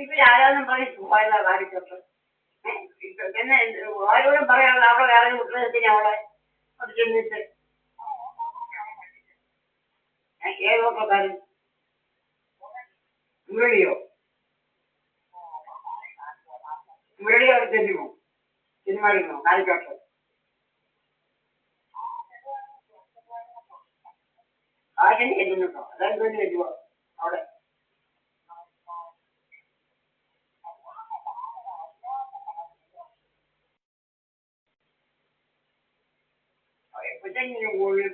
ഇവര് ആരാന്നും പറഞ്ഞ് പോയതാ കാണിച്ചോട്ട്. പിന്നെ ആരോടും പറയാതെ അവളെ വേറെ കുട്ടികളെത്തിന് അവളെ അത് ചെന്നിട്ട് ഏതോട്ടക്കാരൻ മുരളിയോ അവിടെ ചെല്ലുമോ സിനിമ കാണിച്ചോട്ട്. കാശിന് ചെല്ലുന്നുണ്ടോ? അതെന്തോ ചെല്ലുമോ അവിടെ?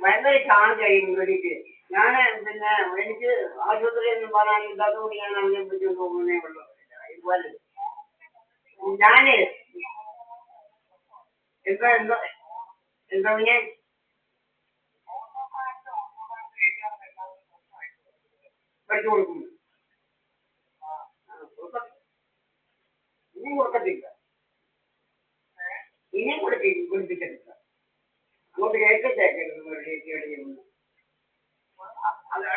ഭയങ്കര ചാർജ് ആയി മുരളിക്ക്. ഞാൻ പിന്നെ എനിക്ക് ആശുപത്രി ഒന്നും പറയാൻ ഇല്ലാത്തതുകൊണ്ട് ഞാൻ അതിനെ പിടിച്ചു പോകുന്നേ ഉള്ളൂ. ഇതുപോലെ ഞാന് എന്താ എന്താ എന്താ പിന്നെ പഠിച്ചു കൊടുക്കുന്നു. ഇനിയും കൊടുക്കത്തില്ല, ഇനിയും കുടിപ്പിച്ചിട്ടില്ല. അങ്ങോട്ട് കേൾക്കത്തേക്കരുത് മുരളിയൊന്നും.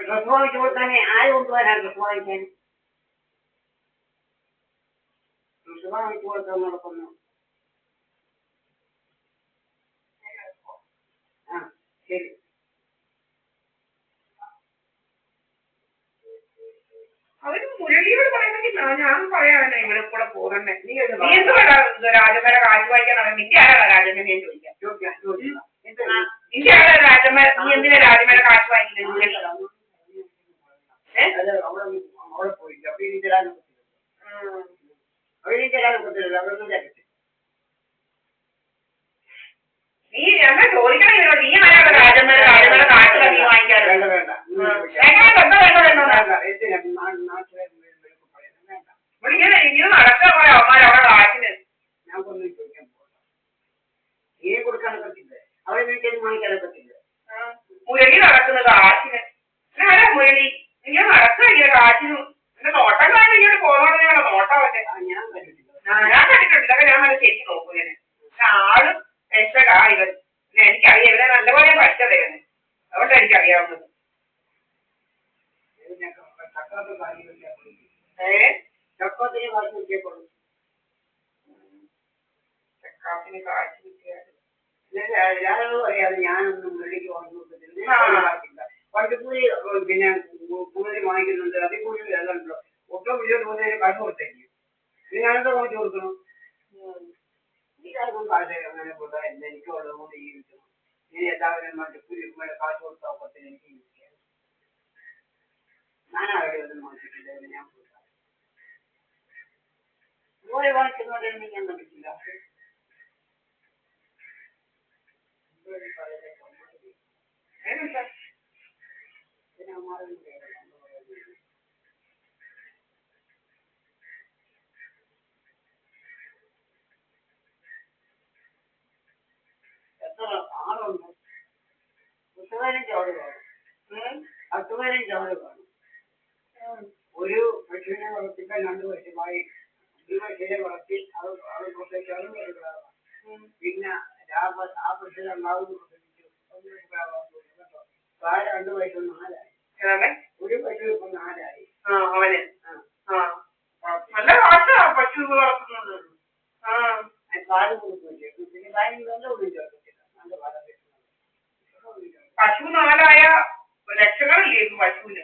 ഡ്രസ് വാങ്ങിച്ചു കൊടുക്കാനേ ആര് കൊണ്ടുപോകാനാ? ഡ്രസ് വാങ്ങിക്കാൻ ഡ്രസ് വാങ്ങിച്ചു കൊടുക്കാൻ നടക്കുന്നു. ആ ശരി. അവര് മുരളിയോട് പറയുന്നെങ്കിൽ ഞാൻ പറയാനേ ഇവിടെ കൂടെ പോകണ്ടേ. നീ എന്ത് രാജമേരെ കാശ് വാങ്ങിക്കാൻ നിന്റെ ആരാ രാജമേനെ ഞാൻ ചോദിക്കാം. നിന്റെ ആരാ രാജമേര? നീ എന്തിനാ രാജമേരെ കാശ് വാങ്ങിക്കുന്നത്? അവിടെ പോയില്ല. അവിടെ തരാനും പറ്റില്ല. നീ എന്നാ ചോദിക്കണേ നീ ആരാ രാജമേരെ കാശ് നീ വാങ്ങിക്കാറ്? വേണ്ട വേണ്ട ഇങ്ങനെ നടക്കാൻ പറയാം അവന്മാരവിടെ കാശിന്. ഞാൻ ഒന്നും ചോദിക്കാൻ പോകില്ല. നീ കൊടുക്കാൻ പറ്റില്ല, അവിടെ വീട്ടിൽ വാങ്ങിക്കാൻ പറ്റില്ല. മുരളി നടക്കുന്നത് കാശിന്. ആരാ മുരളി? ഇങ്ങനെ നടക്കില്ല കാശിന്. എന്റെ നോട്ടം കാണാൻ ഇങ്ങനെ പോകണമെന്നുള്ള നോട്ടം അവന്റെ. ഞാൻ കണ്ടിട്ടില്ല. ഞാൻ കണ്ടിട്ടുണ്ട്. ഇതൊക്കെ ഞാൻ നല്ല ശരിക്കും നോക്കും. ഞാൻ ആളും രക്ഷടാ ഇവൻ. എനിക്കറിയാം ഇവരെ നല്ലപോലെ പഠിച്ചതേ ഇവന്. അതുകൊണ്ട് എനിക്കറിയാവുന്നത്. ചക്കത്തിന് കാശ് കിട്ടിയപ്പോഴും ചക്കാത്തിന് കാശ് കിട്ടിയാൽ ഞാനോട് പറയാതെ ഞാനൊന്നും വെള്ളിക്ക് വാങ്ങി കൊടുത്തില്ല. പണ്ടുകൂടി പിന്നെ കൂടുതൽ വാങ്ങിക്കുന്നുണ്ട്. അതിൽ കൂടുതൽ ഏതാണ്ടോ ഒട്ടും വീട്ടിലോട്ട് പോകുന്നതിന് കാശ് കൊടുത്തേക്കും. ഞാനെന്താ വാങ്ങിച്ചു കൊടുക്കണം? ഇതാർക്കും കാശ് അങ്ങനെ കൊടുത്താൽ എനിക്ക് ഉള്ളതുകൊണ്ട് ജീവിക്കണം. ഇനി എല്ലാവരും കാശ് കൊടുത്ത ഒപ്പത്തിന് എനിക്ക് ജീവിക്കാം. ഞാനാരുടെ ഒന്നും വാങ്ങിച്ചിട്ടില്ല. ഞാൻ കൊടുക്കാം. ഇതുപോലെ വാങ്ങിക്കുന്നവരൊന്നും ഞാൻ കണ്ടിട്ടില്ല. എത്ര ആളുണ്ട്? 10-15 ആള് കാണും. 10-15 ആള് കാണും. ഒരു പശുവിനെ വളർത്തിക്കാൻ 2 വർഷമായി. 2 വർഷത്തെ വളർത്തി അത് പ്രസവിച്ചാലും പിന്നെ ആ പശുവിനെ ഉണ്ടാവുന്നു പ്രസവിച്ചു 2 വയസ്സ് 4 ആയി. ഒരു പശു ഇപ്പൊ 4 ആയി. അവന് നല്ല കാശാ പശു വളർത്തുന്നത്. പാല് കൊടുക്കില്ല. പിന്നെ പാലിന് വെള്ളം ഒന്നും ചേർക്കത്തില്ല. നല്ല പാല. പശു 4 ആയ ലക്ഷങ്ങളില്ലേ പശുവിന്?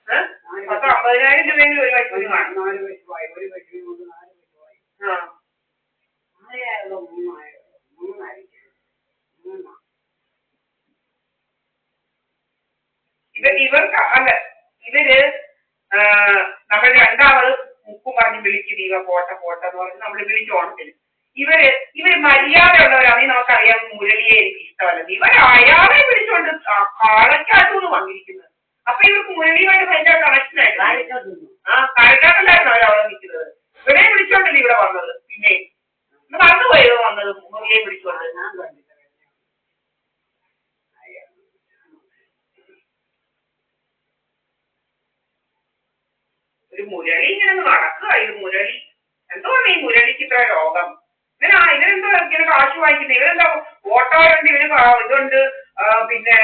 10-50,000 രൂപയെങ്കിലും ഒരു പശുവിന് കാണും. 4 വയസ്സുമായി. ഒരു പശുവിന് കൊണ്ട് 4 വയസ്സുമായി. 3 ഇവർക്ക് അല്ല ഇവര് നമ്മൾ രണ്ടാമത് മുക്കും പറഞ്ഞ് വിളിക്കും. ദീപ പോട്ടെ എന്ന് പറഞ്ഞ് നമ്മൾ വിളിച്ചോണത്തിന് ഇവര് മര്യാദ ഉള്ളവരാണെങ്കിൽ നമുക്കറിയാം മുരളിയെ എനിക്ക് ഇഷ്ടമല്ല. ഇവർ അയാളെ വിളിച്ചോണ്ട് കാളക്കാട്ടൂന്ന് വന്നിരിക്കുന്നത്. അപ്പൊ ഇവർക്ക് മുരളിയുമായിട്ട് ഭയങ്കര കണക്ഷൻ ആയിരുന്നു. കാലക്കാട്ടല്ലായിരുന്നു അവരവിടെ നിൽക്കുന്നത്. ഇവരെ വിളിച്ചോണ്ടല്ലേ ഇവിടെ വന്നത്. പിന്നെ മറന്നുപോയത് വന്നത് മുരളിയെ വിളിച്ചോണ്ട്. ഒരു മുരളി ഇങ്ങനെ നടക്കുക. ഇത് മുരളി എന്തുവാണ് ഈ മുരളിക്ക് ഇത്ര രോഗം? ഇവരെന്തോ ഇങ്ങനെ കാശ് വാങ്ങിക്കുന്നത്? ഇവരെന്താ ഓട്ടോയുണ്ട്, ഇവര് ഇതുണ്ട്, പിന്നെ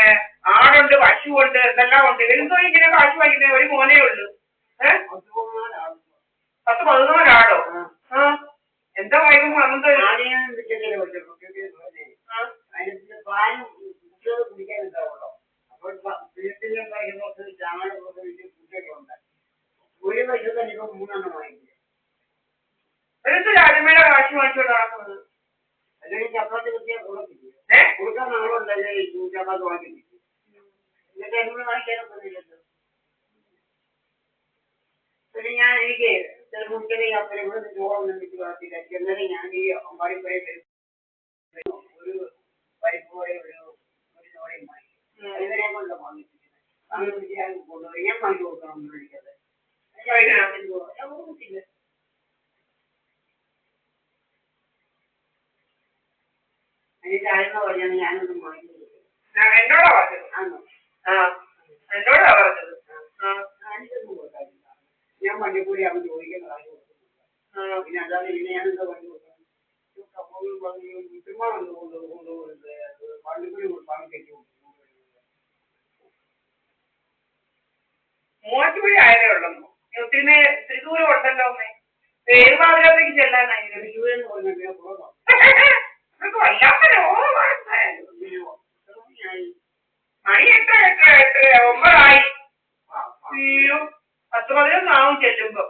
ആടുണ്ട്, പശുവുണ്ട്, എന്തെല്ലാം ഉണ്ട്. ഇവരെന്തോ ഇങ്ങനെ കാശ് വാങ്ങിക്കുന്നത്? ഒരു മോനേ ഉള്ളൂ. 10-14 ആടോ? എന്താ വായിക്കുമ്പോ അങ്ങനത്തെ അതിന് പാലും കുട്ടികൾ കുടിക്കാനുണ്ടാവുള്ളൂ. അപ്പോൾ വീട്ടിലുണ്ടായിരുന്ന ചാണകമൊക്കെ വീട്ടിൽ കുട്ടിയൊക്കെ ഉണ്ട്. ഒരു പശു തന്നെ ഇപ്പൊ 3 വാങ്ങിക്കും. ഒരു രാജമ്മയുടെ കാശ് വാങ്ങിച്ചോണ്ട് നടക്കുന്നത്. അല്ലെങ്കിൽ ചപ്പാത്തി കുത്തിയാൽ കൊടുക്കില്ല. കൊടുക്കാൻ നാളുണ്ടല്ലേ ഈ ചപ്പാത്തി വാങ്ങിക്കില്ല. എന്നിട്ട് എന്നോട് വാങ്ങിക്കാനൊക്കെ. പിന്നെ എനിക്ക് ചെറുമുട്ടിലെ യാത്ര ഇവിടെ ചോറൊന്നും വിറ്റ് വളർത്തില്ല. എന്നാലും ഞാൻ ഈ അമ്പാടിപ്പുഴ ഒരു പരിപ്പ് പോലെ ഒരു ചോറയും വാങ്ങിക്കും. അതിനെ കൊണ്ട് വാങ്ങിച്ചിരിക്കുന്നത്. വാങ്ങിച്ചിട്ട് ഞാൻ കൊണ്ടുപോയി ഞാൻ വാങ്ങി കൊടുക്കണം വിളിക്കത്. എനിക്ക് ആരെന്ന് പറഞ്ഞാൽ ഞാനൊന്നും വാങ്ങി എന്നോടാ പറഞ്ഞത്. എന്നോടാ പറഞ്ഞത്. എനിക്കൊന്നും കൊടുക്കാനില്ല. ഞാൻ വണ്ടിക്കൂടി അവൻ ചോദിക്കുന്ന കാര്യം കൊടുക്കുന്നുണ്ട്. പിന്നെ അല്ലാതെ പിന്നെ ഞാനെന്താ വണ്ടി കൊടുക്കണം? വണ്ടിക്കൂടി പണം കെട്ടി മൂവാറ്റുപുഴ ആയതേ ഉള്ളൂ. ഒത്തിരി ദൂരം ഉണ്ടല്ലോ അമ്മേ. ഏതുമാതിരത്തേക്ക് ചെല്ലാനായി വല്ലാത്ത മണി 8-9 അയ്യോ 10-11 ആവും ചെല്ലുമ്പോ.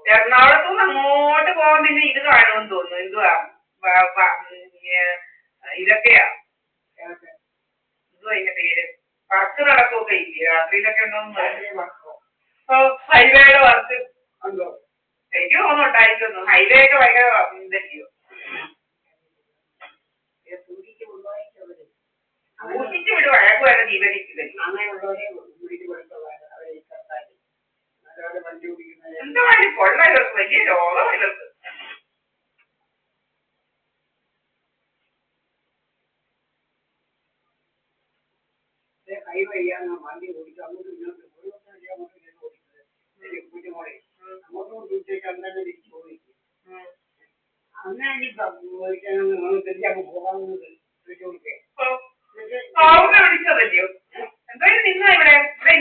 എറണാകുളത്തുനിന്ന് അങ്ങോട്ട് പോകാൻ പിന്നെ ഇത് കാണുമെന്ന് തോന്നുന്നു. എന്തുവാ ഇതൊക്കെയാ എന്തുവാ ഇതിന്റെ പേര്? വർക്ക് നടക്കുകയൊക്കെ ഇല്ലേ രാത്രിയിലൊക്കെ ഉണ്ടോന്ന്. ഹൈവേയുടെ വർക്ക് എനിക്ക് തോന്നുന്നുണ്ടായിരിക്കുന്നു. ഹൈവേ ഒക്കെ ഭയങ്കര ഇതല്ലയോ. ഊട്ടിച്ച് വിടും അയാൾക്ക് വേറെ ജീവനിക്കില്ല. അങ്ങനെയുള്ളവരെ വീട്ടിൽ കൊടുത്തുള്ള വണ്ടി ഓടിക്കുന്നത് എന്താ വണ്ടി കൊള്ള ഇവർക്ക് വലിയ രോഗം ഇവർക്ക്. കൈ വയ്യാന്ന് വണ്ടി ഓടിച്ചു അങ്ങോട്ട് ഇങ്ങോട്ട് ഓടിച്ചത് കുഞ്ഞുമോളെ അങ്ങോട്ടും വീട്ടിലേക്ക് അങ്ങനെ തിരിച്ചു ഓടിക്കും. അങ്ങനെ തിരിച്ചങ്ങ് പോകാവുന്നത് വിളിച്ചു കൊടുക്കേ വിളിച്ചതല്ലയോ. എന്തായാലും നിന്നാ ഇവിടെ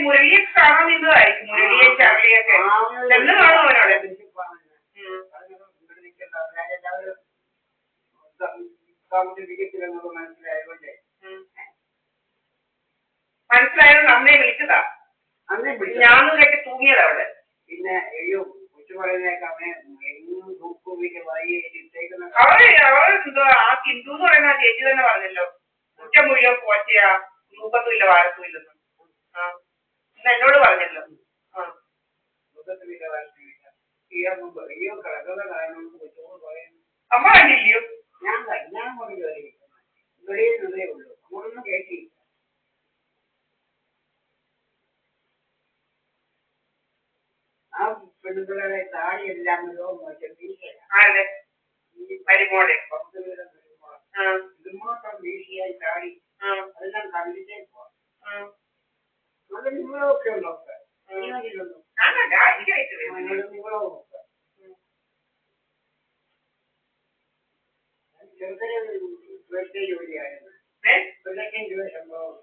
മുരളിയെ കാണാൻ നിന്നതായിരിക്കും. മുരളിയെ ചാർലിയൊക്കെ എന്ന് കാണും അവനോട്. മനസ്സിലായത് അന്നേ വിളിച്ചതാ. ഞാനും കേട്ട് തൂങ്ങിയതാ അവിടെ. പിന്നെ അയ്യോ കൊച്ചു പറയുന്നേക്ക് അവനെ അവര് എന്തോ ആ സിന്ധു എന്ന് പറയുന്ന ചേച്ചി തന്നെ പറഞ്ഞല്ലോ കുറ്റം മുഴുവൻ പോച്ചയാ രൂപത്തുമില്ല വാരത്തുമില്ലെന്ന്. എന്നോട് പറഞ്ഞല്ലോ. അമ്മ കണ്ടില്ലയോ? ഞാൻ കൊണ്ട് കയറി വെളിയിൽ ഉള്ളൂ അങ്ങോട്ടൊന്നും കേട്ടില്ല. ആ പെൺപിള്ളേരെ താടിയെല്ലാം ആരുടെ മരുമോടെ ഇതുമാത്രം വീശിയായി താടി അതെല്ലാം കണ്ടിട്ടേ പോവാം. അത് നിങ്ങളൊക്കെ ഉണ്ടോ? ചെറുക്കനെ വെറുതെ ജോലിയായിരുന്നു. 1,00,000 രൂപ ശമ്പളം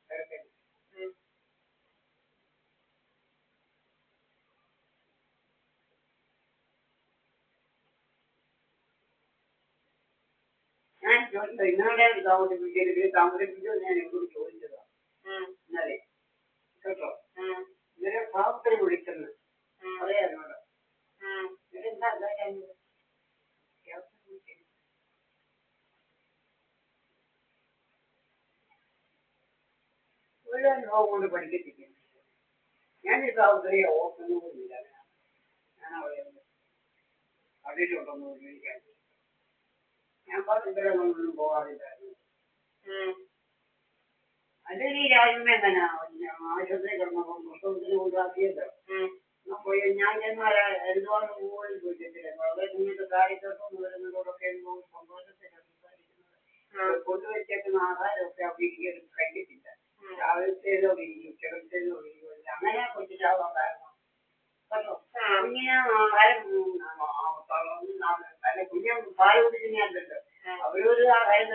ചെറുക്കൻ. ഞാൻ ചോദിച്ചത് ഇന്നലെ താമസിപ്പിച്ചോ ഞാൻ എന്നോട് ചോദിച്ചതാ ഇന്നലെ കേട്ടോ. ഇന്നലെ പാവത്തിൽ വിളിച്ചെന്ന് പറയാനോട് എന്താ ഒരു ലോകം കൊണ്ട് പഠിക്കത്തില്ല. ഞാൻ ഈ സാഹചര്യ ഓർക്കുന്നൊന്നുമില്ല. ഞാൻ അവിടെ കണ്ടിട്ടുണ്ടോന്ന് ചോദിക്കാൻ ഞാൻ പറഞ്ഞൊന്നും പോകാറില്ലായിരുന്നു. അല്ലെങ്കിൽ ഈ രാജ്യമേ തന്നെ ആശുപത്രി കിടന്നപ്പോ പുസ്തകത്തിന് കൊണ്ടാക്കിയത് പോയി ഞാൻ ചെന്നാൽ എന്തുകൊണ്ട് പോയി ചോദിച്ചിട്ടില്ല. വളരെ കുഞ്ഞിട്ട് കാര്യത്തോട്ടൊന്നും വരുന്നതോടൊക്കെ സന്തോഷത്തിലാണ് സംസാരിക്കുന്നത്. കൊണ്ടുവച്ചേക്കുന്ന ആഹാരമൊക്കെ അവിടെ കഴിക്കത്തില്ല. രാവിലത്തേതോ ഇരിക്കും ഉച്ചകത്തേതോ ഇരിക്കും. അങ്ങനെ കൊച്ചിട്ടാവാൻ കാരണം കേട്ടോ. കുഞ്ഞിന് ആഹാരം കുഞ്ഞ് പാൽ കുടിക്കുന്നതല്ലോ അവരൊരു ആഹാരം